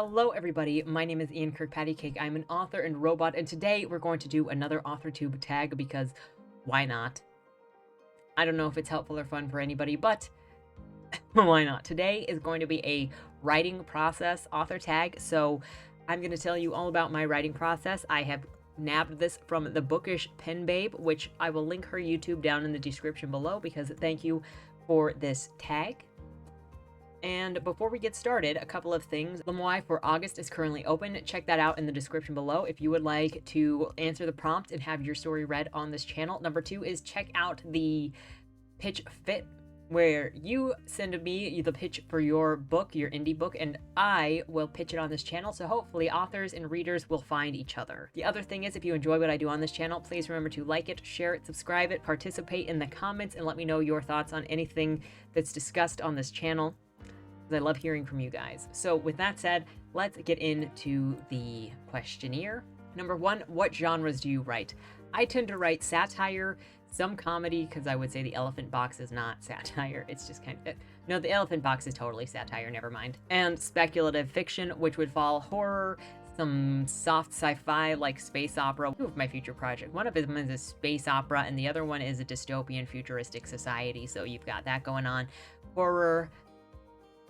Hello everybody, my name is KirkpattieCake. I'm an author and robot, and today we're going to do another AuthorTube tag because why not? I don't know if it's helpful or fun for anybody, but why not? Today is going to be a writing process author tag, so I'm going to tell you all about my writing process. I have nabbed this from the Bookish Pen Babe, which I will link her YouTube down in the description below because thank you for this tag. And before we get started, a couple of things. LBRY for August is currently open. Check that out in the description below if you would like to answer the prompt and have your story read on this channel. Number 2 is check out the Pitch Fit, where you send me the pitch for your book, your indie book, and I will pitch it on this channel, so hopefully authors and readers will find each other. The other thing is, if you enjoy what I do on this channel, please remember to like it, share it, subscribe it, participate in the comments, and let me know your thoughts on anything that's discussed on this channel. I love hearing from you guys. So with that said, let's get into the questionnaire. Number 1, what genres do you write? I tend to write satire, some comedy, because I would say the Elephant Box is not satire. It's just kind of... No, the Elephant Box is totally satire, never mind. And speculative fiction, which would fall horror, some soft sci-fi like space opera. Two of my future project. One of them is a space opera, and the other one is a dystopian futuristic society. So you've got that going on. Horror,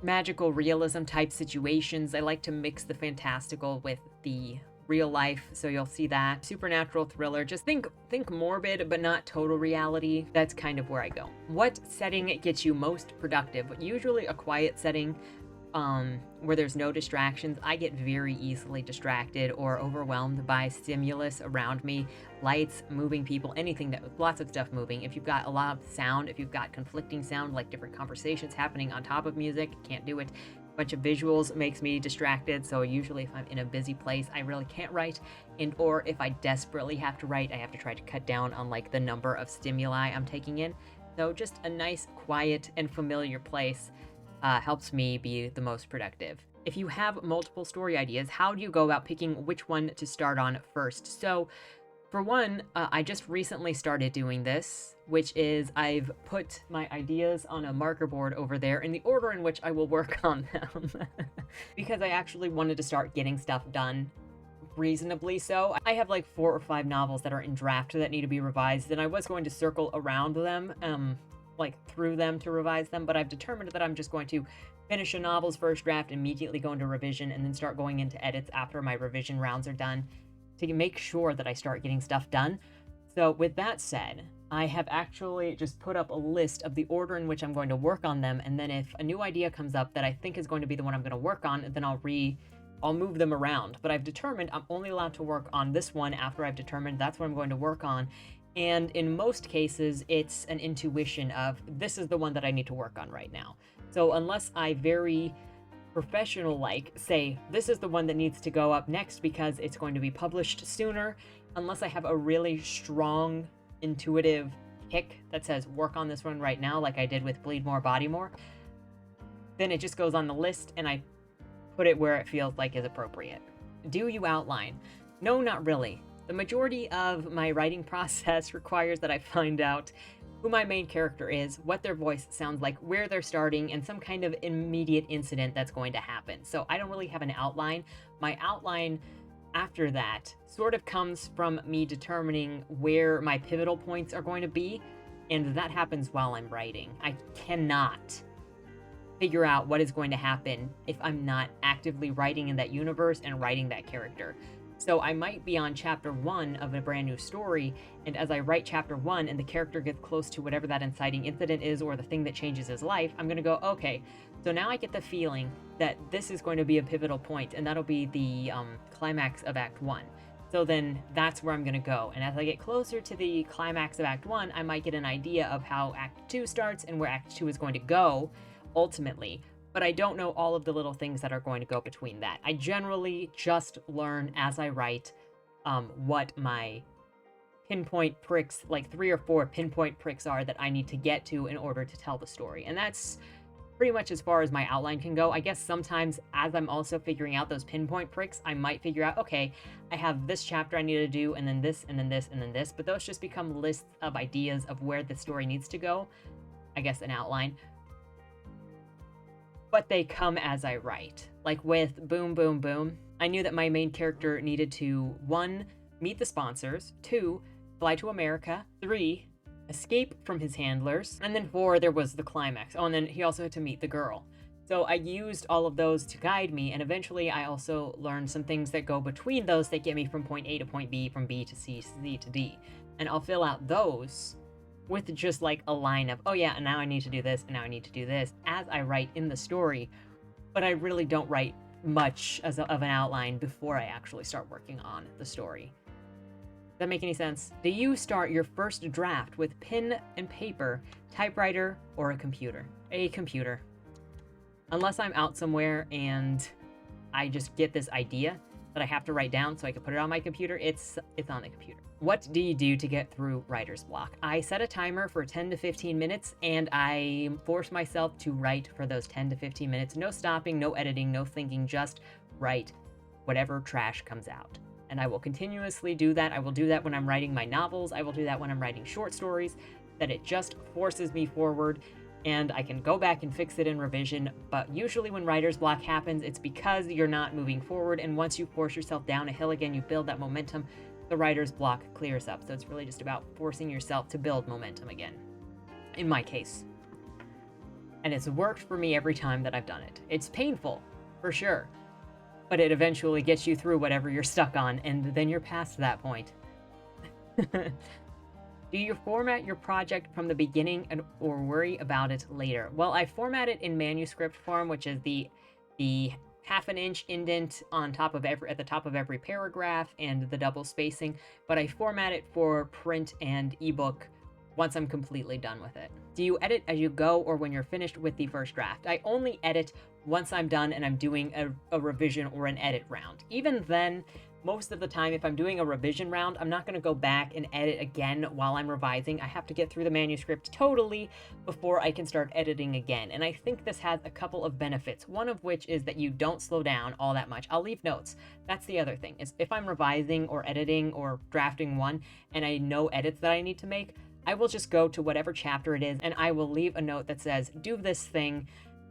magical realism type situations. I like to mix the fantastical with the real life, so you'll see that. Supernatural thriller, just think morbid but not total reality. That's kind of where I go. What setting gets you most productive? Usually a quiet setting where there's no distractions. I get very easily distracted or overwhelmed by stimulus around me, lights, moving people, anything that, lots of stuff moving. If you've got a lot of sound, if you've got conflicting sound, like different conversations happening on top of music, can't do it. A bunch of visuals makes me distracted, so usually if I'm in a busy place, I really can't write, and or if I desperately have to write, I have to try to cut down on like the number of stimuli I'm taking in. So just a nice, quiet, and familiar place helps me be the most productive. If you have multiple story ideas, how do you go about picking which one to start on first? So for one, I just recently started doing this, which is I've put my ideas on a marker board over there in the order in which I will work on them because I actually wanted to start getting stuff done reasonably so. I have like 4 or 5 novels that are in draft that need to be revised, and I was going to circle around them, like through them to revise them, but I've determined that I'm just going to finish a novel's first draft, immediately go into revision, and then start going into edits after my revision rounds are done to make sure that I start getting stuff done. So with that said, I have actually just put up a list of the order in which I'm going to work on them, and then if a new idea comes up that I think is going to be the one I'm going to work on, then I'll move them around. But I've determined I'm only allowed to work on this one after I've determined that's what I'm going to work on. And in most cases, it's an intuition of this is the one that I need to work on right now. So unless I very professional-like say this is the one that needs to go up next because it's going to be published sooner, unless I have a really strong intuitive kick that says work on this one right now, like I did with Bleed More, Body More, then it just goes on the list and I put it where it feels like is appropriate. Do you outline? No, not really. The majority of my writing process requires that I find out who my main character is, what their voice sounds like, where they're starting, and some kind of immediate incident that's going to happen. So I don't really have an outline. My outline after that sort of comes from me determining where my pivotal points are going to be, and that happens while I'm writing. I cannot figure out what is going to happen if I'm not actively writing in that universe and writing that character. So I might be on chapter 1 of a brand new story, and as I write chapter 1 and the character gets close to whatever that inciting incident is or the thing that changes his life, I'm going to go, okay, so now I get the feeling that this is going to be a pivotal point, and that'll be the climax of Act 1. So then that's where I'm going to go. And as I get closer to the climax of Act 1, I might get an idea of how Act 2 starts and where Act 2 is going to go ultimately. But I don't know all of the little things that are going to go between that. I generally just learn as I write what my pinpoint pricks, like 3 or 4 pinpoint pricks are that I need to get to in order to tell the story. And that's pretty much as far as my outline can go. I guess sometimes as I'm also figuring out those pinpoint pricks, I might figure out, okay, I have this chapter I need to do, and then this, and then this, and then this. But those just become lists of ideas of where the story needs to go. I guess an outline. but they come as I write. Like with Boom Boom Boom, I knew that my main character needed to 1, meet the sponsors, 2, fly to America, 3, escape from his handlers, and then 4, there was the climax. Oh, and then he also had to meet the girl. So I used all of those to guide me, and eventually I also learned some things that go between those that get me from point A to point B, from B to C, C to D. And I'll fill out those with just like a line of, oh yeah, and now I need to do this, and now I need to do this, as I write in the story. But I really don't write much of an outline before I actually start working on the story. Does that make any sense? Do you start your first draft with pen and paper, typewriter, or a computer? A computer. Unless I'm out somewhere and I just get this idea that I have to write down so I can put it on my computer, it's on the computer. What do you do to get through writer's block? I set a timer for 10 to 15 minutes, and I force myself to write for those 10 to 15 minutes. No stopping, no editing, no thinking, just write whatever trash comes out. And I will continuously do that. I will do that when I'm writing my novels. I will do that when I'm writing short stories, that it just forces me forward, and I can go back and fix it in revision. But usually when writer's block happens, it's because you're not moving forward, and once you force yourself down a hill again, you build that momentum, the writer's block clears up. So it's really just about forcing yourself to build momentum again, in my case. And it's worked for me every time that I've done it. It's painful, for sure, but it eventually gets you through whatever you're stuck on, and then you're past that point. Do you format your project from the beginning or worry about it later? Well, I format it in manuscript form, which is the half an inch indent on top of at the top of every paragraph and the double spacing, but I format it for print and ebook once I'm completely done with it. Do you edit as you go or when you're finished with the first draft? I only edit once I'm done and I'm doing a revision or an edit round. Even then, most of the time, if I'm doing a revision round, I'm not going to go back and edit again while I'm revising. I have to get through the manuscript totally before I can start editing again. And I think this has a couple of benefits, one of which is that you don't slow down all that much. I'll leave notes. That's the other thing, is if I'm revising or editing or drafting one and I know edits that I need to make, I will just go to whatever chapter it is and I will leave a note that says, do this thing,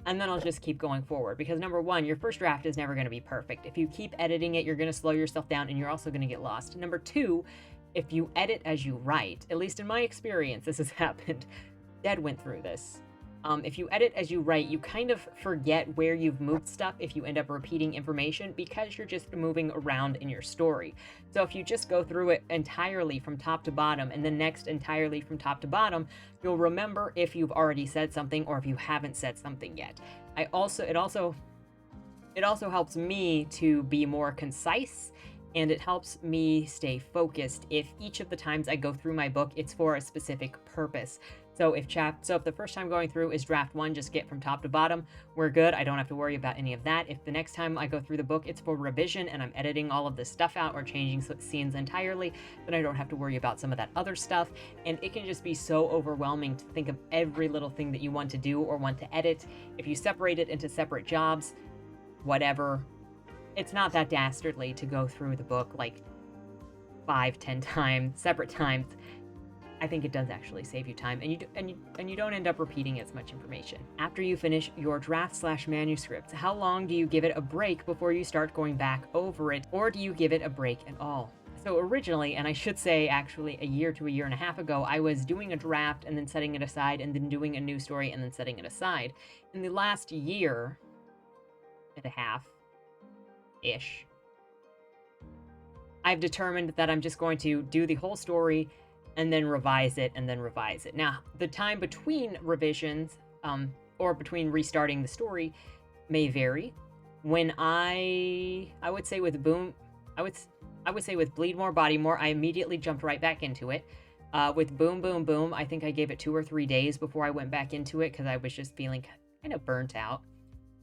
and then I'll just keep going forward. Because number one, your first draft is never going to be perfect. If you keep editing it, you're going to slow yourself down and you're also going to get lost. Number two, if you edit as you write, at least in my experience, this has happened. Dad went through this. If you edit as you write, you kind of forget where you've moved stuff if you end up repeating information because you're just moving around in your story. So if you just go through it entirely from top to bottom and then next entirely from top to bottom, you'll remember if you've already said something or if you haven't said something yet. It also helps me to be more concise, and it helps me stay focused if each of the times I go through my book, it's for a specific purpose. So if the first time going through is draft one, just get from top to bottom, we're good. I don't have to worry about any of that. If the next time I go through the book, it's for revision and I'm editing all of this stuff out or changing scenes entirely, then I don't have to worry about some of that other stuff. And it can just be so overwhelming to think of every little thing that you want to do or want to edit. If you separate it into separate jobs, whatever, it's not that dastardly to go through the book like 5-10 times, separate times. I think it does actually save you time, and you don't end up repeating as much information. After you finish your draft/manuscript, how long do you give it a break before you start going back over it, or do you give it a break at all? So originally, and I should say actually a year to a year and a half ago, I was doing a draft and then setting it aside and then doing a new story and then setting it aside. In the last year and a half-ish, I've determined that I'm just going to do the whole story and then revise it, and then revise it. Now, the time between revisions, or between restarting the story, may vary. When I would say with I would say with Bleed More, Body More, I immediately jumped right back into it. With Boom Boom Boom, I think I gave it 2 or 3 days before I went back into it because I was just feeling kind of burnt out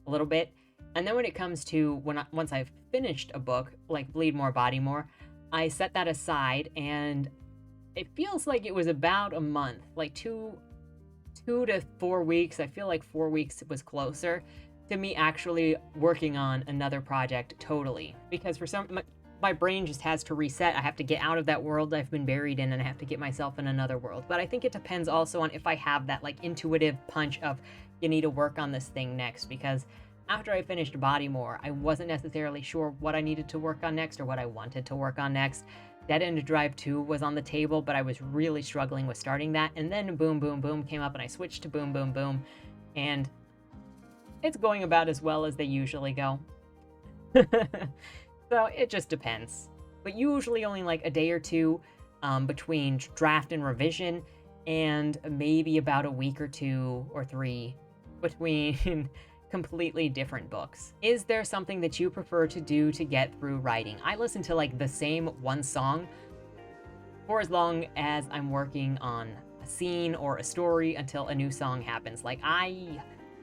a little bit. And then when it comes to once I've finished a book like Bleed More, Body More, I set that aside, and it feels like it was about a month, like 2 to 4 weeks. I feel like 4 weeks was closer to me actually working on another project totally. Because my brain just has to reset. I have to get out of that world I've been buried in, and I have to get myself in another world. But I think it depends also on if I have that like intuitive punch of, you need to work on this thing next, because after I finished Bodymore, I wasn't necessarily sure what I needed to work on next or what I wanted to work on next. Dead End Drive 2 was on the table, but I was really struggling with starting that. And then Boom Boom Boom came up and I switched to Boom Boom Boom. And it's going about as well as they usually go. So it just depends. But usually only like a day or two between draft and revision, and maybe about a week or 2 or 3 between completely different books. Is there something that you prefer to do to get through writing? I listen to like the same one song for as long as I'm working on a scene or a story until a new song happens. Like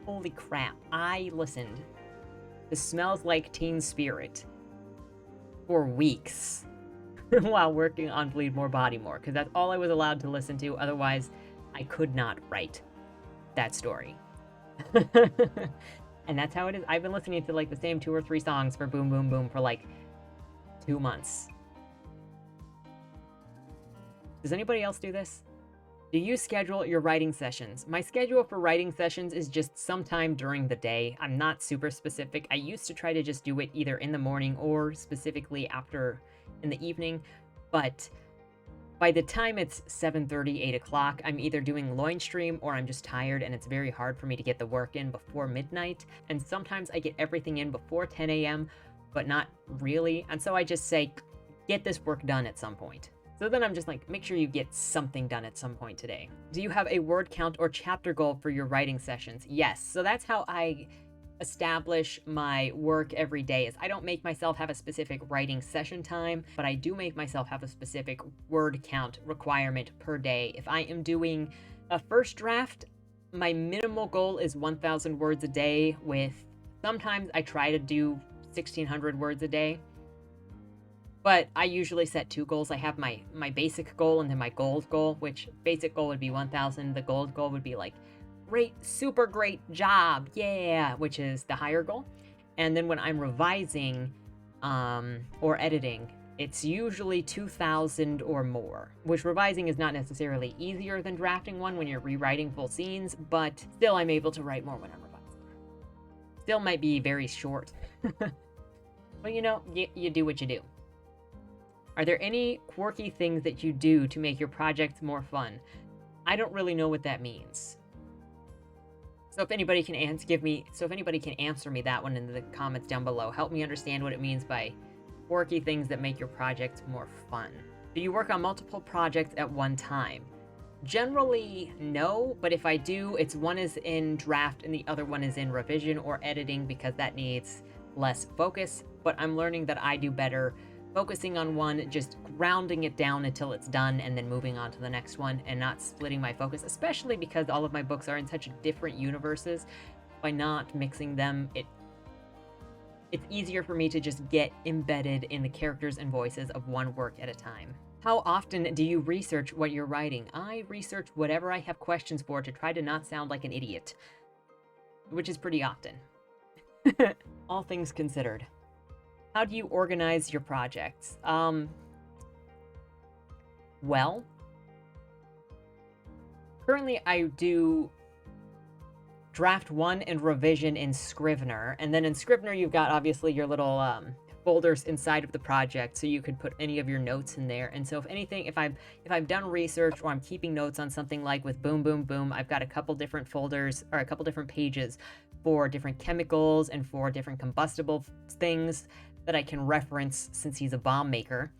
holy crap, I listened to Smells Like Teen Spirit for weeks while working on Bleed More, Body More, because that's all I was allowed to listen to. Otherwise, I could not write that story. And that's how it is. I've been listening to like the same 2 or 3 songs for Boom Boom Boom for like 2 months. Does anybody else do this? Do you schedule your writing sessions? My schedule for writing sessions is just sometime during the day. I'm not super specific. I used to try to just do it either in the morning or specifically after in the evening, but by the time it's 7:30, 8 o'clock, I'm either doing loin stream or I'm just tired and it's very hard for me to get the work in before midnight. And sometimes I get everything in before 10 a.m., but not really. And so I just say, get this work done at some point. So then I'm just like, make sure you get something done at some point today. Do you have a word count or chapter goal for your writing sessions? Yes. So that's how I establish my work every day. Is I don't make myself have a specific writing session time, but I do make myself have a specific word count requirement per day. If I am doing a first draft, my minimal goal is 1,000 words a day, with sometimes I try to do 1,600 words a day. But I usually set 2 goals. I have my basic goal and then my gold goal, which basic goal would be 1,000. The gold goal would be like, great, super great job, yeah, which is the higher goal. And then when I'm revising or editing, it's usually 2,000 or more, which revising is not necessarily easier than drafting one when you're rewriting full scenes, but still I'm able to write more when I'm revising. Still might be very short. But you know, you do what you do. Are there any quirky things that you do to make your projects more fun? I don't really know what that means. So if anybody can answer me that one in the comments down below, help me understand what it means by quirky things that make your projects more fun. Do you work on multiple projects at one time? Generally, no, but if I do, one is in draft and the other one is in revision or editing, because that needs less focus. But I'm learning that I do better focusing on one, just grounding it down until it's done, and then moving on to the next one, and not splitting my focus, especially because all of my books are in such different universes. By not mixing them, it's easier for me to just get embedded in the characters and voices of one work at a time. How often do you research what you're writing? I research whatever I have questions for to try to not sound like an idiot, which is pretty often. All things considered. How do you organize your projects? Well, currently I do draft 1 and revision in Scrivener, and then in Scrivener you've got obviously your little folders inside of the project, so you could put any of your notes in there. And so if I've done research or I'm keeping notes on something like with Boom Boom Boom, I've got a couple different folders or a couple different pages for different chemicals and for different combustible things that I can reference since he's a bomb maker.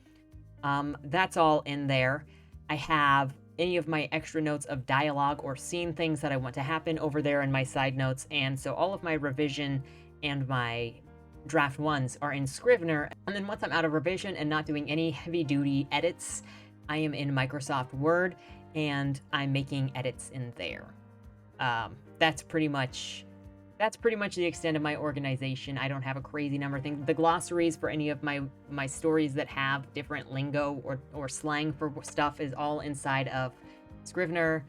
That's all in there. I have any of my extra notes of dialogue or scene things that I want to happen over there in my side notes. And so all of my revision and my draft 1s are in Scrivener. And then once I'm out of revision and not doing any heavy duty edits, I am in Microsoft Word and I'm making edits in there. That's pretty much the extent of my organization. I don't have a crazy number of things. The glossaries for any of my stories that have different lingo or slang for stuff is all inside of Scrivener.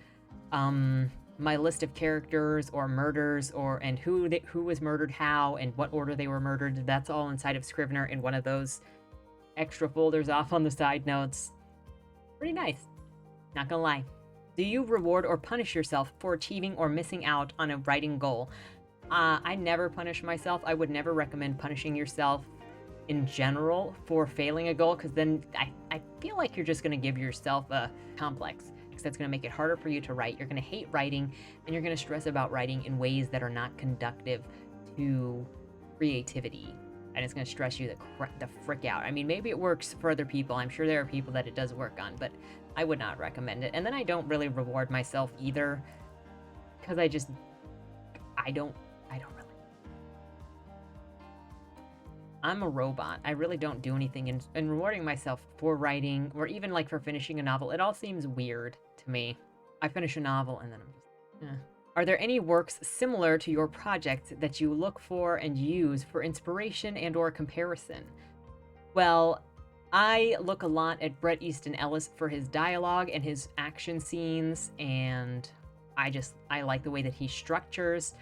My list of characters or murders and who was murdered how and what order they were murdered, that's all inside of Scrivener in one of those extra folders off on the side notes. Pretty nice. Not gonna lie. Do you reward or punish yourself for achieving or missing out on a writing goal? I never punish myself. I would never recommend punishing yourself in general for failing a goal, because then I feel like you're just going to give yourself a complex, because that's going to make it harder for you to write. You're going to hate writing, and you're going to stress about writing in ways that are not conductive to creativity, and it's going to stress you the frick out. I mean, maybe it works for other people. I'm sure there are people that it does work on, but I would not recommend it. And then I don't really reward myself either, because I don't really. I'm a robot. I really don't do anything, and rewarding myself for writing, or even like for finishing a novel, it all seems weird to me. I finish a novel and then I'm just, Are there any works similar to your project that you look for and use for inspiration and or comparison? Well, I look a lot at Bret Easton Ellis for his dialogue and his action scenes, and I like the way that he structures.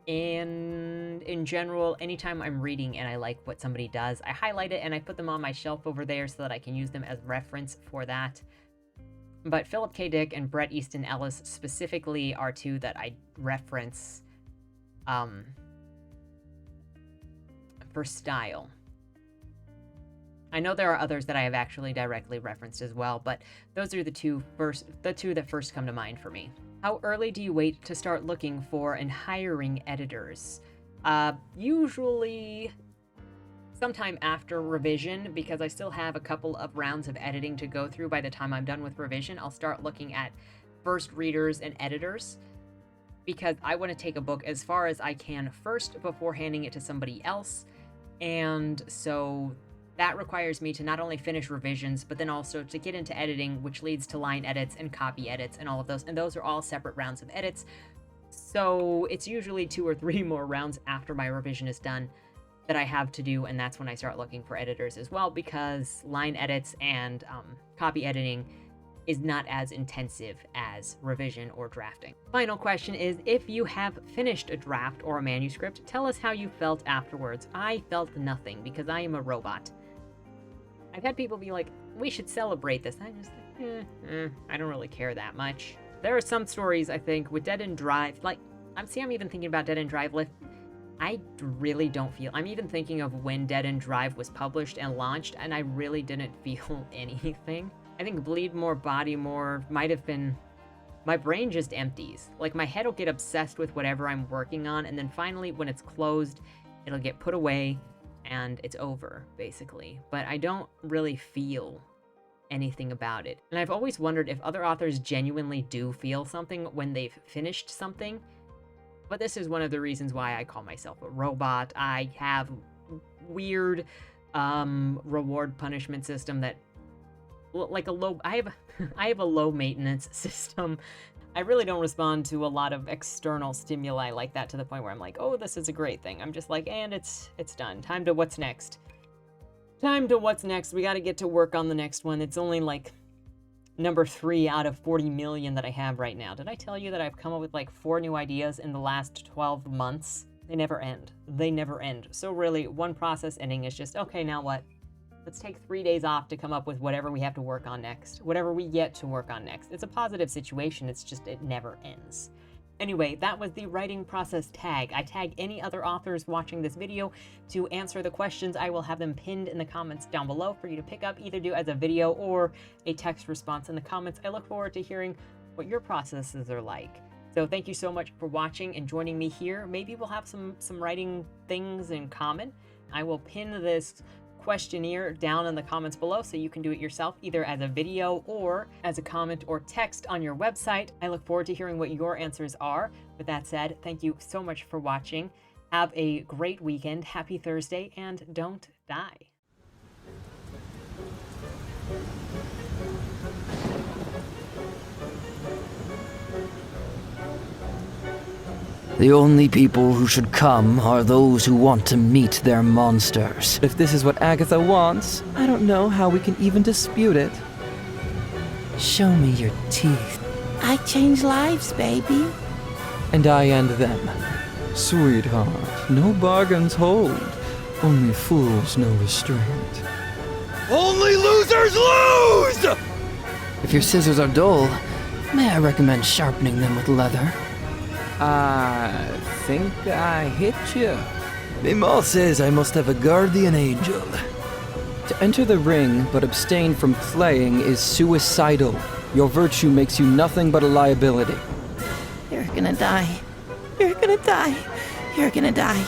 And in general, anytime I'm reading and I like what somebody does, I highlight it and I put them on my shelf over there so that I can use them as reference for that. But Philip K. Dick and Bret Easton Ellis specifically are two that I reference for style. I know there are others that I have actually directly referenced as well, but those are the two that first come to mind for me. How early do you wait to start looking for and hiring editors? Usually sometime after revision, because I still have a couple of rounds of editing to go through by the time I'm done with revision. I'll start looking at first readers and editors, because I want to take a book as far as I can first before handing it to somebody else. And so that requires me to not only finish revisions, but then also to get into editing, which leads to line edits and copy edits and all of those. And those are all separate rounds of edits. So it's usually 2 or 3 more rounds after my revision is done that I have to do. And that's when I start looking for editors as well, because line edits and copy editing is not as intensive as revision or drafting. Final question is, if you have finished a draft or a manuscript, tell us how you felt afterwards. I felt nothing, because I am a robot. I've had people be like, we should celebrate this. I'm just like, I don't really care that much. There are some stories, I think, with Dead End Drive, like, I'm even thinking about Dead End Drive Lift. I really don't feel, I'm even thinking of when Dead End Drive was published and launched, and I really didn't feel anything. I think Bleed More, Body More might have been, my brain just empties. Like, my head will get obsessed with whatever I'm working on, and then finally, when it's closed, it'll get put away, and it's over, basically. But I don't really feel anything about it. And I've always wondered if other authors genuinely do feel something when they've finished something. But this is one of the reasons why I call myself a robot. I have weird reward punishment system that, like I have a low maintenance system. I really don't respond to a lot of external stimuli like that, to the point where I'm like, oh, this is a great thing. I'm just like, and it's done. Time to what's next. Time to what's next. We got to get to work on the next one. It's only like number 3 out of 40 million that I have right now. Did I tell you that I've come up with like 4 new ideas in the last 12 months? They never end. They never end. So really, one process ending is just, okay, now what? Let's take 3 days off to come up with whatever we have to work on next. Whatever we get to work on next. It's a positive situation. It's just, it never ends. Anyway, that was the writing process tag. I tag any other authors watching this video to answer the questions. I will have them pinned in the comments down below for you to pick up, either do as a video or a text response in the comments. I look forward to hearing what your processes are like. So thank you so much for watching and joining me here. Maybe we'll have some writing things in common. I will pin this questionnaire down in the comments below so you can do it yourself, either as a video or as a comment or text on your website. I look forward to hearing what your answers are. With that said, thank you so much for watching. Have a great weekend. Happy Thursday, and don't die. The only people who should come are those who want to meet their monsters. If this is what Agatha wants, I don't know how we can even dispute it. Show me your teeth. I change lives, baby. And I end them. Sweetheart, no bargains hold. Only fools know restraint. Only losers lose! If your scissors are dull, May I recommend sharpening them with leather? I think I hit you. My ma says I must have a guardian angel. To enter the ring but abstain from playing is suicidal. Your virtue makes you nothing but a liability. You're gonna die. You're gonna die. You're gonna die.